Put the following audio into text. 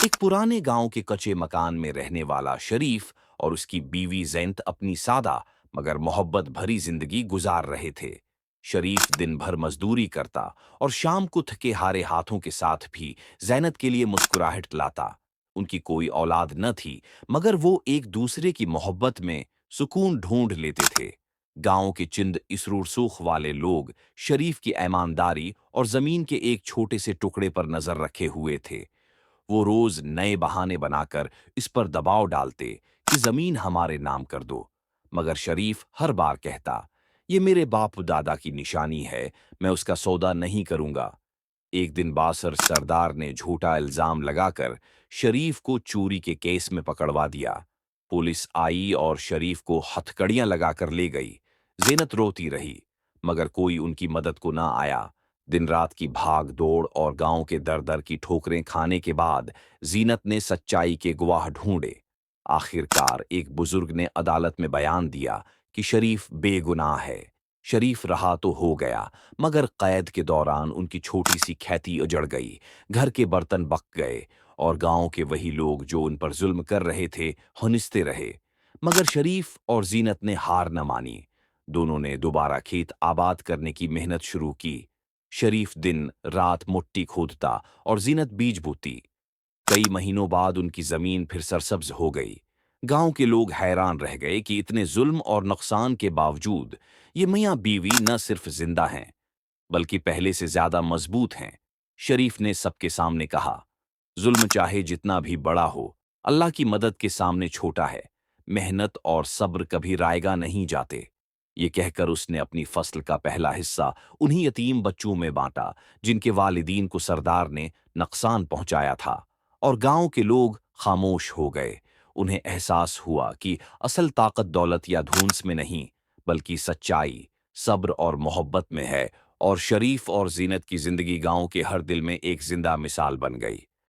एक पुराने गांव के कच्चे मकान में रहने वाला शरीफ और उसकी बीवी जैनत अपनी सादा मगर मोहब्बत भरी जिंदगी गुजार रहे थे। शरीफ दिन भर मजदूरी करता और शाम को थके हारे हाथों के साथ भी जैनत के लिए मुस्कुराहट लाता। उनकी कोई औलाद न थी, मगर वो एक दूसरे की मोहब्बत में सुकून ढूंढ लेते थे। गांव के चिंद इसरूर सूख वाले लोग शरीफ की ईमानदारी और जमीन के एक छोटे से टुकड़े पर नजर रखे हुए थे। वो रोज नए बहाने बनाकर इस पर दबाव डालते कि जमीन हमारे नाम कर दो, मगर शरीफ हर बार कहता, ये मेरे बाप दादा की निशानी है, मैं उसका सौदा नहीं करूंगा। एक दिन बासर सरदार ने झूठा इल्जाम लगाकर शरीफ को चोरी के केस में पकड़वा दिया। पुलिस आई और शरीफ को हथकड़ियां लगाकर ले गई। जेनत रोती रही, मगर कोई उनकी मदद को ना आया। दिन रात की भाग दौड़ और गांव के दर दर की ठोकरें खाने के बाद जीनत ने सच्चाई के गवाह ढूंढे। आखिरकार एक बुजुर्ग ने अदालत में बयान दिया कि शरीफ बेगुनाह है। शरीफ रहा तो हो गया, मगर कैद के दौरान उनकी छोटी सी खेती उजड़ गई, घर के बर्तन बक गए और गांव के वही लोग जो उन पर जुल्म कर रहे थे हुनिस्ते रहे। मगर शरीफ और जीनत ने हार न मानी। दोनों ने दोबारा खेत आबाद करने की मेहनत शुरू की। शरीफ दिन रात मिट्टी खोदता और जीनत बीज बोती। कई महीनों बाद उनकी जमीन फिर सरसब्ज हो गई। गांव के लोग हैरान रह गए कि इतने जुल्म और नुकसान के बावजूद ये मियां बीवी न सिर्फ जिंदा हैं, बल्कि पहले से ज्यादा मजबूत हैं। शरीफ ने सबके सामने कहा, जुल्म चाहे जितना भी बड़ा हो, अल्लाह की मदद के सामने छोटा है। मेहनत और सब्र कभी रायगा नहीं जाते। ये कहकर उसने अपनी फसल का पहला हिस्सा उन्हीं यतीम बच्चों में बांटा जिनके वालिदीन को सरदार ने नुकसान पहुंचाया था। और गांव के लोग खामोश हो गए। उन्हें एहसास हुआ कि असल ताकत दौलत या धूंस में नहीं, बल्कि सच्चाई, सब्र और मोहब्बत में है। और शरीफ और जीनत की जिंदगी गांव के हर दिल में एक जिंदा मिसाल बन गई।